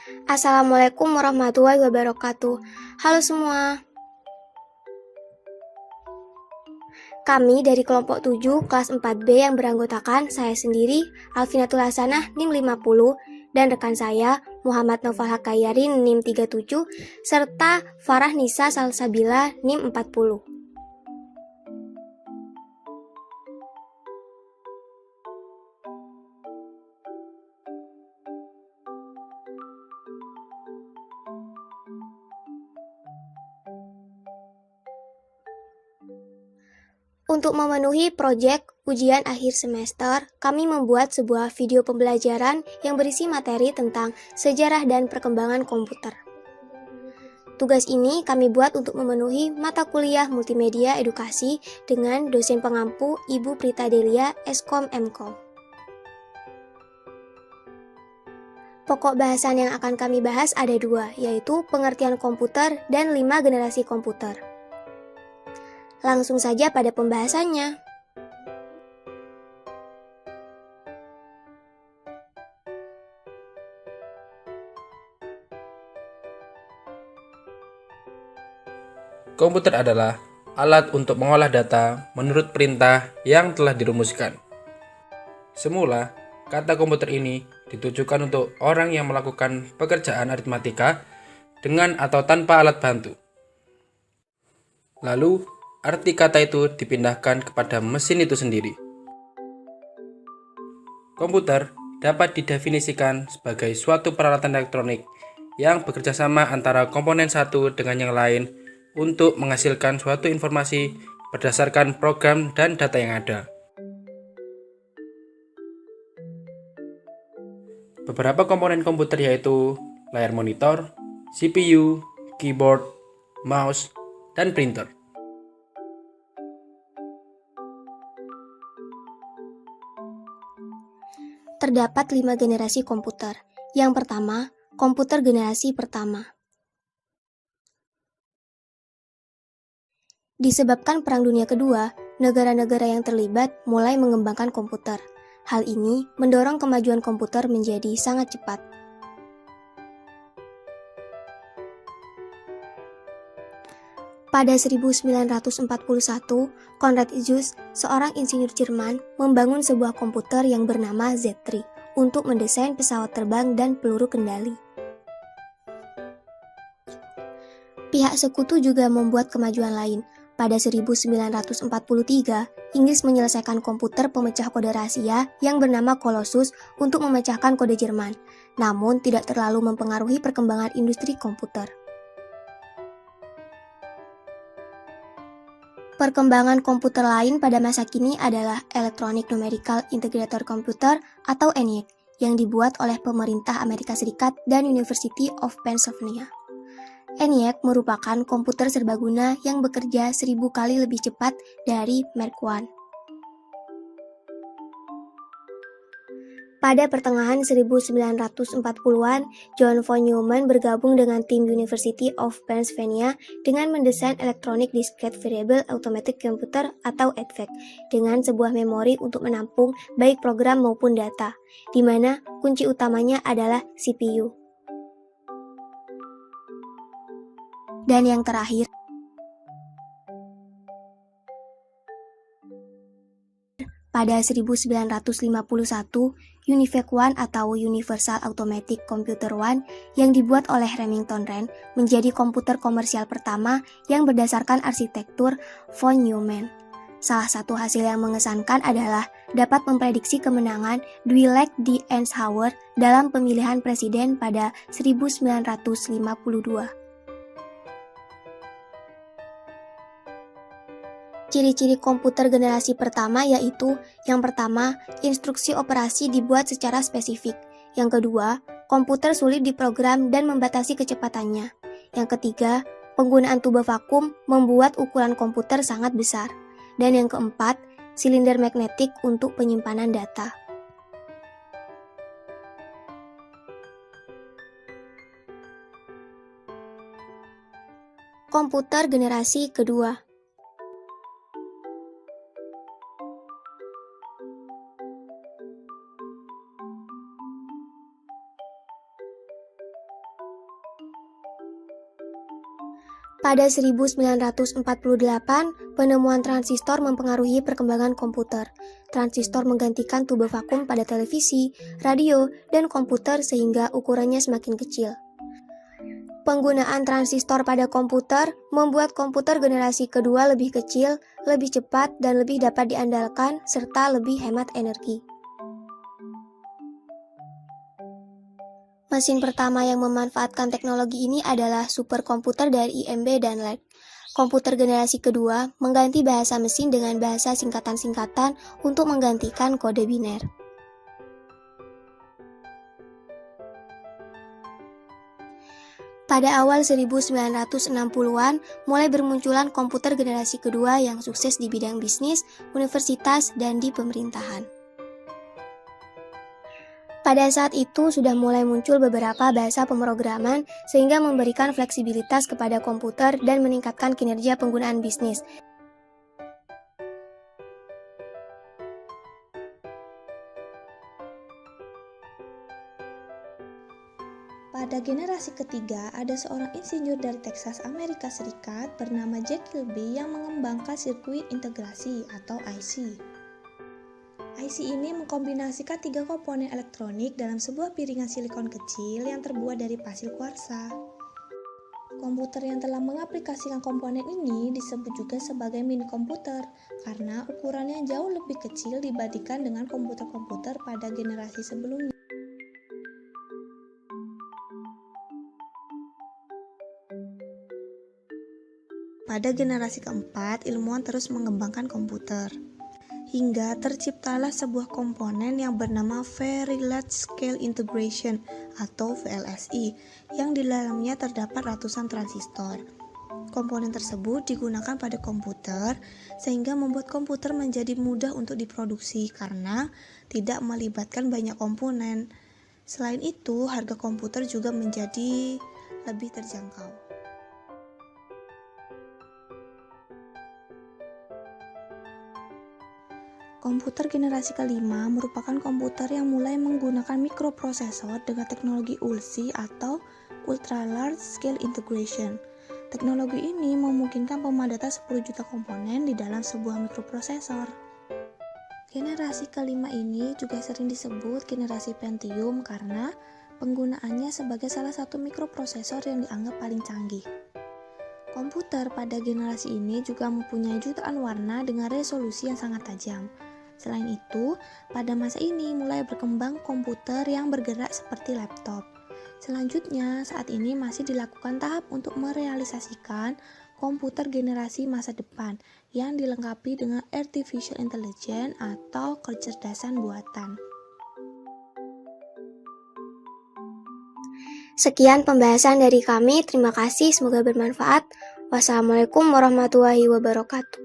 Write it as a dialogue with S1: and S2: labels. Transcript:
S1: Assalamualaikum warahmatullahi wabarakatuh. Halo semua, kami dari kelompok 7 kelas 4B yang beranggotakan saya sendiri, Alfinatul Hasanah NIM 50, dan rekan saya, Muhammad Noval Hakayari NIM 37, serta Farah Nisa Salsabila NIM 40. Untuk memenuhi proyek ujian akhir semester, kami membuat sebuah video pembelajaran yang berisi materi tentang sejarah dan perkembangan komputer. Tugas ini kami buat untuk memenuhi mata kuliah multimedia edukasi dengan dosen pengampu Ibu Prita Delia, Eskom Mkom. Pokok bahasan yang akan kami bahas ada 2, yaitu pengertian komputer dan 5 generasi komputer. Langsung saja pada pembahasannya.
S2: Komputer adalah alat untuk mengolah data menurut perintah yang telah dirumuskan. Semula, kata komputer ini ditujukan untuk orang yang melakukan pekerjaan aritmatika dengan atau tanpa alat bantu. Lalu, arti kata itu dipindahkan kepada mesin itu sendiri. Komputer dapat didefinisikan sebagai suatu peralatan elektronik yang bekerja sama antara komponen satu dengan yang lain untuk menghasilkan suatu informasi berdasarkan program dan data yang ada. Beberapa komponen komputer yaitu layar monitor, CPU, keyboard, mouse, dan printer.
S1: Terdapat 5 generasi komputer. Yang pertama, komputer generasi pertama. Disebabkan Perang Dunia Kedua, negara-negara yang terlibat mulai mengembangkan komputer. Hal ini mendorong kemajuan komputer menjadi sangat cepat. Pada 1941, Konrad Zuse, seorang insinyur Jerman, membangun sebuah komputer yang bernama Z3 untuk mendesain pesawat terbang dan peluru kendali. Pihak sekutu juga membuat kemajuan lain. Pada 1943, Inggris menyelesaikan komputer pemecah kode rahasia yang bernama Colossus untuk memecahkan kode Jerman, namun tidak terlalu mempengaruhi perkembangan industri komputer. Perkembangan komputer lain pada masa kini adalah Electronic Numerical Integrated Computer atau ENIAC yang dibuat oleh pemerintah Amerika Serikat dan University of Pennsylvania. ENIAC merupakan komputer serbaguna yang bekerja 1000 kali lebih cepat dari Mark I. Pada pertengahan 1940-an, John von Neumann bergabung dengan tim University of Pennsylvania dengan mendesain Electronic Discrete Variable Automatic Computer atau EDVAC dengan sebuah memori untuk menampung baik program maupun data, di mana kunci utamanya adalah CPU. Dan yang terakhir, pada 1951, UNIVAC One atau Universal Automatic Computer One yang dibuat oleh Remington Rand menjadi komputer komersial pertama yang berdasarkan arsitektur von Neumann. Salah satu hasil yang mengesankan adalah dapat memprediksi kemenangan Dwight D. Eisenhower dalam pemilihan presiden pada 1952. Ciri-ciri komputer generasi pertama yaitu, yang pertama, instruksi operasi dibuat secara spesifik. Yang kedua, komputer sulit diprogram dan membatasi kecepatannya. Yang ketiga, penggunaan tuba vakum membuat ukuran komputer sangat besar. Dan yang keempat, silinder magnetik untuk penyimpanan data. Komputer generasi kedua. Pada 1948, penemuan transistor mempengaruhi perkembangan komputer. Transistor menggantikan tube vakum pada televisi, radio, dan komputer sehingga ukurannya semakin kecil. Penggunaan transistor pada komputer membuat komputer generasi kedua lebih kecil, lebih cepat, dan lebih dapat diandalkan, serta lebih hemat energi. Mesin pertama yang memanfaatkan teknologi ini adalah superkomputer dari IMB dan LEG. Komputer generasi kedua mengganti bahasa mesin dengan bahasa singkatan-singkatan untuk menggantikan kode biner. Pada awal 1960-an, mulai bermunculan komputer generasi kedua yang sukses di bidang bisnis, universitas, dan di pemerintahan. Pada saat itu sudah mulai muncul beberapa bahasa pemrograman sehingga memberikan fleksibilitas kepada komputer dan meningkatkan kinerja penggunaan bisnis.
S3: Pada generasi ketiga, ada seorang insinyur dari Texas, Amerika Serikat bernama Jack Kilby yang mengembangkan sirkuit integrasi atau IC. IC ini mengkombinasikan 3 komponen elektronik dalam sebuah piringan silikon kecil yang terbuat dari pasir kuarsa. Komputer yang telah mengaplikasikan komponen ini disebut juga sebagai mini komputer karena ukurannya jauh lebih kecil dibandingkan dengan komputer-komputer pada generasi sebelumnya. Pada generasi keempat, ilmuwan terus mengembangkan komputer. Hingga terciptalah sebuah komponen yang bernama Very Large Scale Integration atau VLSI yang di dalamnya terdapat ratusan transistor. Komponen tersebut digunakan pada komputer sehingga membuat komputer menjadi mudah untuk diproduksi karena tidak melibatkan banyak komponen. Selain itu, harga komputer juga menjadi lebih terjangkau. Komputer generasi kelima merupakan komputer yang mulai menggunakan mikroprosesor dengan teknologi ULSI atau Ultra Large Scale Integration. Teknologi ini memungkinkan pemadatan 10 juta komponen di dalam sebuah mikroprosesor. Generasi kelima ini juga sering disebut generasi Pentium karena penggunaannya sebagai salah satu mikroprosesor yang dianggap paling canggih. Komputer pada generasi ini juga mempunyai jutaan warna dengan resolusi yang sangat tajam. Selain itu, pada masa ini mulai berkembang komputer yang bergerak seperti laptop. Selanjutnya, saat ini masih dilakukan tahap untuk merealisasikan komputer generasi masa depan yang dilengkapi dengan artificial intelligence atau kecerdasan buatan.
S1: Sekian pembahasan dari kami, terima kasih, semoga bermanfaat. Wassalamualaikum warahmatullahi wabarakatuh.